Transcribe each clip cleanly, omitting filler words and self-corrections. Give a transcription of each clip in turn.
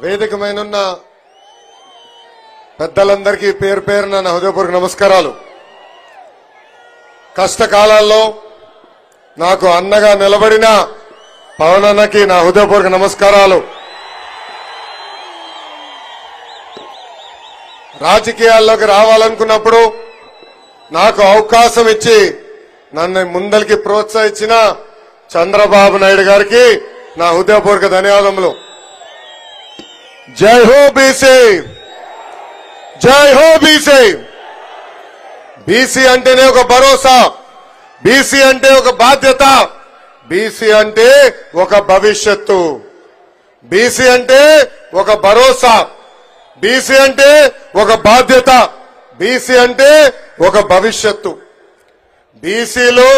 వేదికమైనున్న పెద్దలందరికీ పేరు పేరున నా హృదయపూర్వక నమస్కారాలు. కష్టకాలాల్లో నాకు అన్నగా నిలబడిన పవన్ అన్నకి నా హృదయపూర్వక నమస్కారాలు. రాజకీయాల్లోకి రావాలనుకున్నప్పుడు నాకు అవకాశం ఇచ్చి నన్ను ముందరికి ప్రోత్సహించిన చంద్రబాబు నాయుడు గారికి నా హృదయపూర్వక ధన్యవాదములు. జై హో బీసీ, జై హో బీసీ. బీసీ అంటేనే ఒక భరోసా, బీసీ అంటే ఒక బాధ్యత, బీసీ అంటే ఒక భవిష్యత్తు, బీసీ అంటే ఒక భరోసా, బీసీ అంటే ఒక బాధ్యత, బీసీ అంటే ఒక భవిష్యత్తు. బీసీలు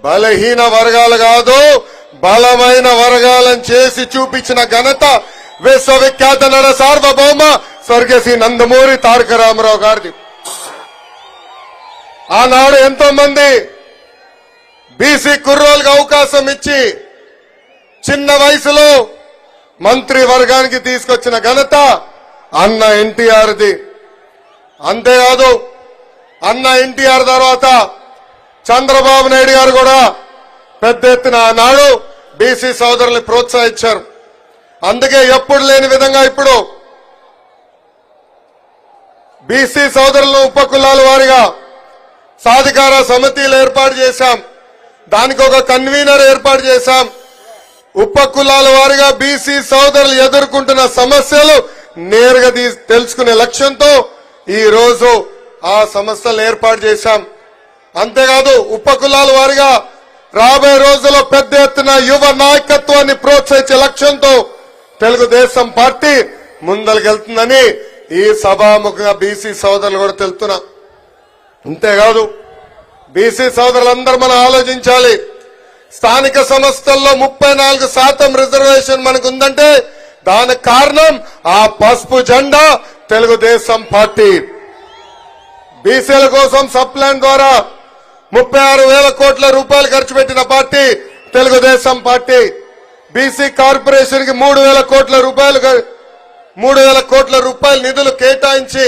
బలహీన వర్గాలు కాదు, బలమైన వర్గాలను చేసి చూపించిన ఘనత విశ్వవిఖ్యాత నట సార్వభౌమ స్వర్గీయ శ్రీ నందమూరి తారక రామారావు గారిది. ఆనాడు ఎంతో మంది బీసీ కుర్రోళ్ళకి అవకాశం ఇచ్చి చిన్న వయసులో మంత్రి వర్గానికి తీసుకొచ్చిన ఘనత అన్న ఎన్టీఆర్ది. అంతేకాదు అన్న ఎన్టీఆర్ తర్వాత చంద్రబాబు నాయుడు గారు కూడా పెద్ద ఎత్తున ఆనాడు బీసీ సోదరుల్ని ప్రోత్సహించారు. అందుకే ఎప్పుడు లేని విధంగా ఇప్పుడు బీసీ సోదరులను ఉపకులాల వారిగా సాధికార సమితిలు ఏర్పాటు చేశాం. దానికి ఒక కన్వీనర్ ఏర్పాటు చేశాం. ఉపకులాల వారిగా బీసీ సోదరులు ఎదుర్కొంటున్న సమస్యలు నేరుగా తెలుసుకునే లక్ష్యంతో ఈ రోజు ఆ సంస్థలు ఏర్పాటు చేశాం. అంతేకాదు ఉపకులాల వారిగా రాబోయే రోజుల్లో పెద్ద ఎత్తున యువ నాయకత్వాన్ని ప్రోత్సహించే లక్ష్యంతో తెలుగుదేశం పార్టీ ముందరికెళ్తుందని ఈ సభాముఖంగా బీసీ సోదరులు కూడా తెలుపుతున్నా. అంతేకాదు బీసీ సోదరులందరూ మనం ఆలోచించాలి. స్థానిక సంస్థల్లో 34% రిజర్వేషన్ మనకు ఉందంటే దానికి కారణం ఆ పసుపు జెండా తెలుగుదేశం పార్టీ. బీసీల కోసం సప్లాన్ ద్వారా 36,000 కోట్ల రూపాయలు ఖర్చు పెట్టిన party Telugu Desam party. BC corporation కి 3,000 కోట్ల రూపాయల నిధులు కేటాయించి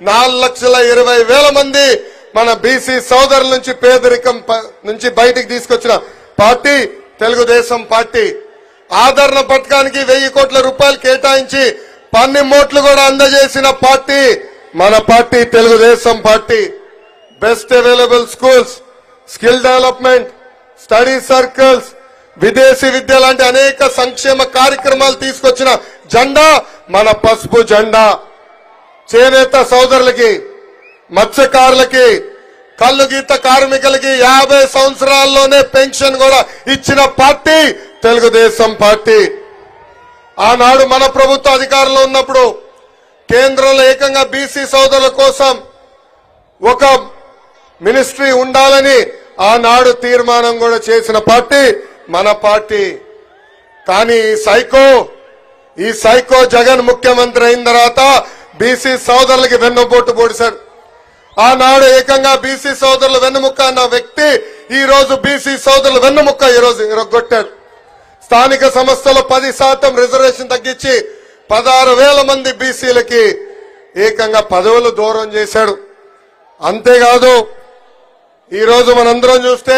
4,20,000 మంది మన బీసీ సోదరుల నుంచి పేదరికం నుంచి బయటికి తీసుకొచ్చిన పార్టీ తెలుగుదేశం పార్టీ. ఆదరణ పథకానికి 1,000 కోట్ల రూపాయలు కేటాయించి పన్నిమోట్లు కూడా అందజేసిన పార్టీ మన party Telugu Desam party. Best available schools, skill development, study circles, విదేశీ విద్య లాంటి అనేక సంక్షేమ కార్యక్రమాలు తీసుకొచ్చిన జెండా మన పసుపు జెండా. చేనేత సోదరులకి, మత్స్యకారులకి, కల్లు గీత కార్మికులకి 50 సంవత్సరాల్లోనే పెన్షన్ కూడా ఇచ్చిన పార్టీ తెలుగుదేశం పార్టీ. ఆనాడు మన ప్రభుత్వ అధికారంలో ఉన్నప్పుడు కేంద్రంలో ఏకంగా బీసీ సోదరుల కోసం ఒక మినిస్ట్రీ ఉండాలని ఆనాడు తీర్మానం కూడా చేసిన పార్టీ మన పార్టీ. కానీ ఈ సైకో జగన్ ముఖ్యమంత్రి అయిన తర్వాత బీసీ సోదరులకి వెన్నుపోటు పొడిశాడు. ఆనాడు ఏకంగా బీసీ సోదరులు వెన్నుముక్క అన్న వ్యక్తి ఈ రోజు బీసీ సోదరులు వెన్నుముక్క ఈ రోజు ఇరగొట్టాడు. స్థానిక సంస్థలో 10% రిజర్వేషన్ తగ్గించి 16,000 మంది బీసీలకి ఏకంగా పదవులు దూరం చేశాడు. అంతేకాదు ఈ రోజు మనందరం చూస్తే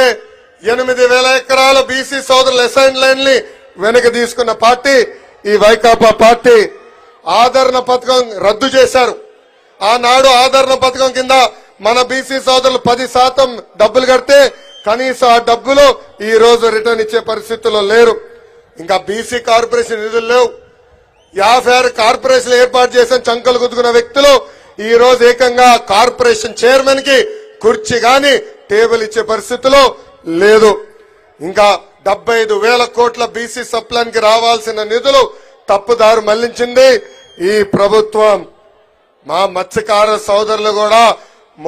8,000 ఎకరాల బీసీ సోదరుల అసైన్ లైన్ ని వెనక్కి తీసుకున్న పార్టీ ఈ వైకాపా పార్టీ. ఆదరణ పథకం రద్దు చేశారు. ఆనాడు ఆదరణ పథకం కింద మన బీసీ సోదరులు 10% డబ్బులు కడితే కనీసం ఆ డబ్బులు ఈ రోజు రిటర్న్ ఇచ్చే పరిస్థితుల్లో లేరు. ఇంకా బీసీ కార్పొరేషన్ నిధులు లేవు. 56 కార్పొరేషన్లు ఏర్పాటు చేసిన చంకలు గుద్దుకున్న వ్యక్తులు ఈ రోజు ఏకంగా కార్పొరేషన్ చైర్మన్ కి కుర్చీ గాని టేబుల్ ఇచ్చే పరిస్థితిలో లేదు. ఇంకా 75,000 కోట్ల బీసీ సప్లాన్ కి రావాల్సిన నిధులు తప్పుదారు మళ్లించింది ఈ ప్రభుత్వం. మా మత్స్యకార సోదరులు కూడా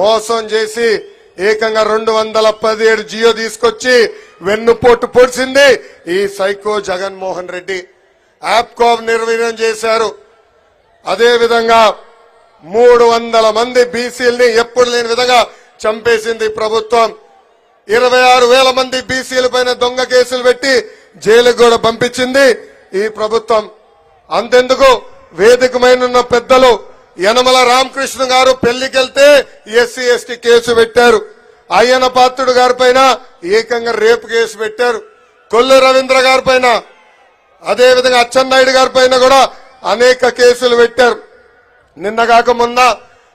మోసం చేసి ఏకంగా 217 జియో తీసుకొచ్చి వెన్నుపోటు పొడిచింది ఈ సైకో జగన్మోహన్ రెడ్డి. యాప్కామ్ నిర్వీర్యం చేశారు. అదేవిధంగా 300 మంది బీసీలని ఎప్పుడు లేని విధంగా చంపేసింది ప్రభుత్వం. 26,000 మంది బీసీల పైన దొంగ కేసులు పెట్టి జైలుకు కూడా పంపించింది ఈ ప్రభుత్వం. అంతెందుకు వేదికమైన పెద్దలు యనమల రామకృష్ణ గారు పెళ్లికెళ్తే ఎస్సీ ఎస్టీ కేసు పెట్టారు. అయ్యన పాత్రుడు గారి పైన ఏకంగా రేపు కేసు పెట్టారు. కొల్లు రవీంద్ర గారి పైన, అదేవిధంగా అచ్చెన్నాయుడు గారి పైన కూడా అనేక కేసులు పెట్టారు. నిన్నగాక మొన్న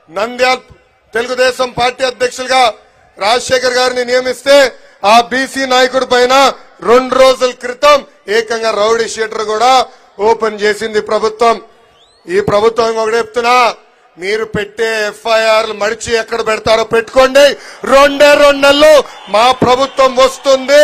నంద్యాల తెలుగుదేశం పార్టీ అధ్యక్షులుగా రాజశేఖర్ గారిని నియమిస్తే ఆ బీసీ నాయకుడి పైన 2 రోజుల క్రితం ఏకంగా రౌడీ షీటర్ కూడా ఓపెన్ చేసింది ప్రభుత్వం. ఈ ప్రభుత్వం ఒకటి చెప్తున్నా, మీరు పెట్టే ఎఫ్ఐఆర్లు మడిచి ఎక్కడ పెడతారో పెట్టుకోండి. 2 నెలలు మా ప్రభుత్వం వస్తుంది.